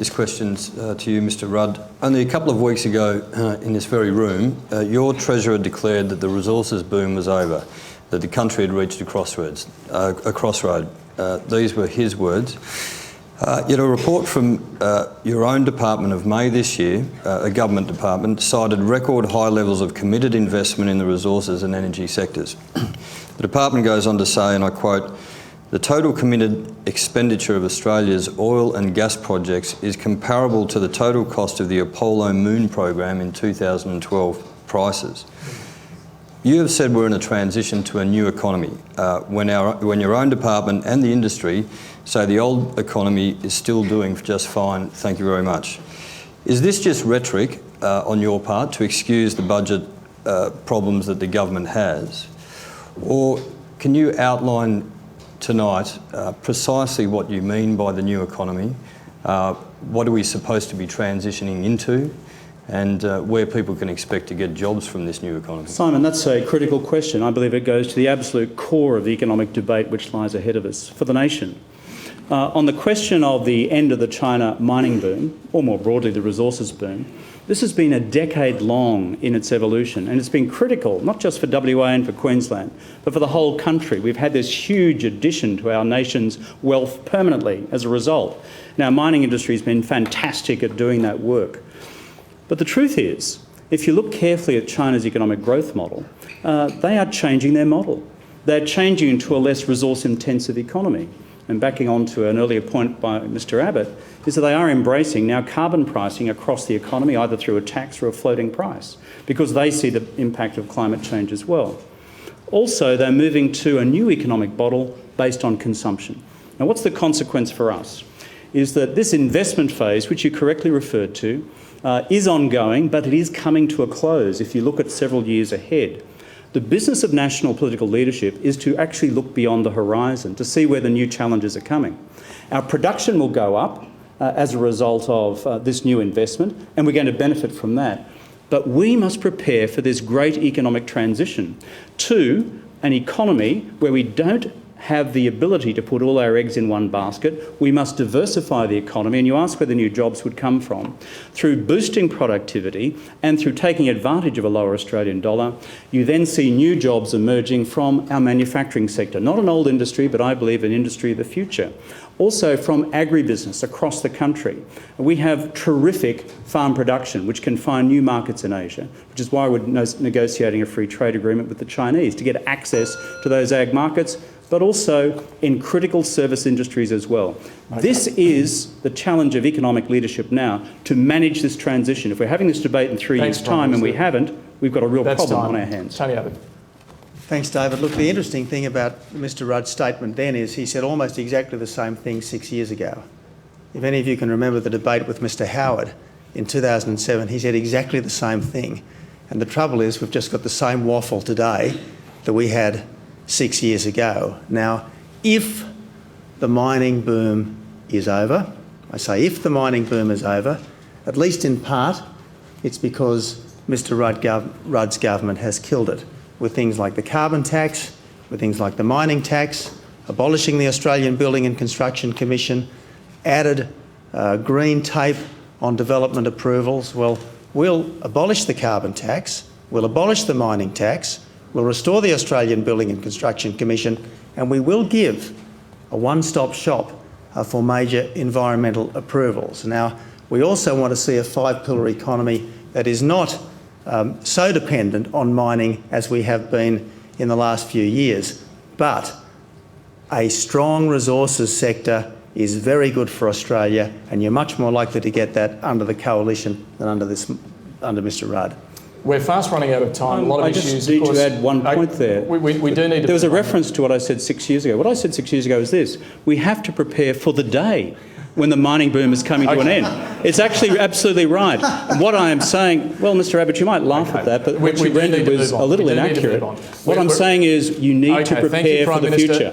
This question's to you, Mr Rudd. Only a couple of weeks ago in this very room, your Treasurer declared that the resources boom was over, that the country had reached a crossroad. These were his words. Yet a report from your own department of May this year, a government department, cited record high levels of committed investment in the resources and energy sectors. The department goes on to say, and I quote, "The total committed expenditure of Australia's oil and gas projects is comparable to the total cost of the Apollo moon program in 2012 prices." You have said we're in a transition to a new economy, when your own department and the industry say the old economy is still doing just fine, thank you very much. Is this just rhetoric on your part to excuse the budget problems that the government has? Or can you outline tonight precisely what you mean by the new economy? What are we supposed to be transitioning into? And where people can expect to get jobs from this new economy? Simon, that's a critical question. I believe it goes to the absolute core of the economic debate which lies ahead of us for the nation. On the question of the end of the China mining boom, or more broadly the resources boom, this has been a decade long in its evolution, and it's been critical, not just for WA and for Queensland, but for the whole country. We've had this huge addition to our nation's wealth permanently as a result. Now, mining industry has been fantastic at doing that work. But the truth is, if you look carefully at China's economic growth model, they are changing their model. They're changing into a less resource-intensive economy. And backing on to an earlier point by Mr Abbott, is that they are embracing now carbon pricing across the economy, either through a tax or a floating price, because they see the impact of climate change as well. Also, they're moving to a new economic model based on consumption. Now, what's the consequence for us? Is that this investment phase, which you correctly referred to, is ongoing, but it is coming to a close if you look at several years ahead. The business of national political leadership is to actually look beyond the horizon, to see where the new challenges are coming. Our production will go up as a result of this new investment, and we're going to benefit from that. But we must prepare for this great economic transition to an economy where we don't have the ability to put all our eggs in one basket. We must diversify the economy, and you ask where the new jobs would come from. Through boosting productivity and through taking advantage of a lower Australian dollar, you then see new jobs emerging from our manufacturing sector. Not an old industry, but I believe an industry of the future. Also from agribusiness across the country. We have terrific farm production, which can find new markets in Asia, which is why we're negotiating a free trade agreement with the Chinese, to get access to those ag markets, but also in critical service industries as well. Okay. This is the challenge of economic leadership now, to manage this transition. If we're having this debate in 3 years' time and we haven't, we've got a real problem on our hands. Tony Abbott. Thanks, David. Look, the interesting thing about Mr Rudd's statement then is he said almost exactly the same thing 6 years ago. If any of you can remember the debate with Mr Howard in 2007, he said exactly the same thing. And the trouble is we've just got the same waffle today that we had 6 years ago. Now, if the mining boom is over, I say if the mining boom is over, at least in part, it's because Mr Rudd's government has killed it with things like the carbon tax, with things like the mining tax, abolishing the Australian Building and Construction Commission, added green tape on development approvals. Well, we'll abolish the carbon tax, we'll abolish the mining tax, we'll restore the Australian Building and Construction Commission, and we will give a one-stop shop for major environmental approvals. Now, we also want to see a five-pillar economy that is not so dependent on mining as we have been in the last few years. But a strong resources sector is very good for Australia, and you're much more likely to get that under the coalition than under Mr Rudd. We're fast running out of time. A lot of issues. I just need to add one point there. We do need to. There was a reference to what I said 6 years ago. What I said 6 years ago is this: we have to prepare for the day when the mining boom is coming to an end. It's actually absolutely right. And what I am saying, well, Mr Abbott, you might laugh at that, but what you rendered was a little inaccurate. What I'm saying is you need to prepare for the future.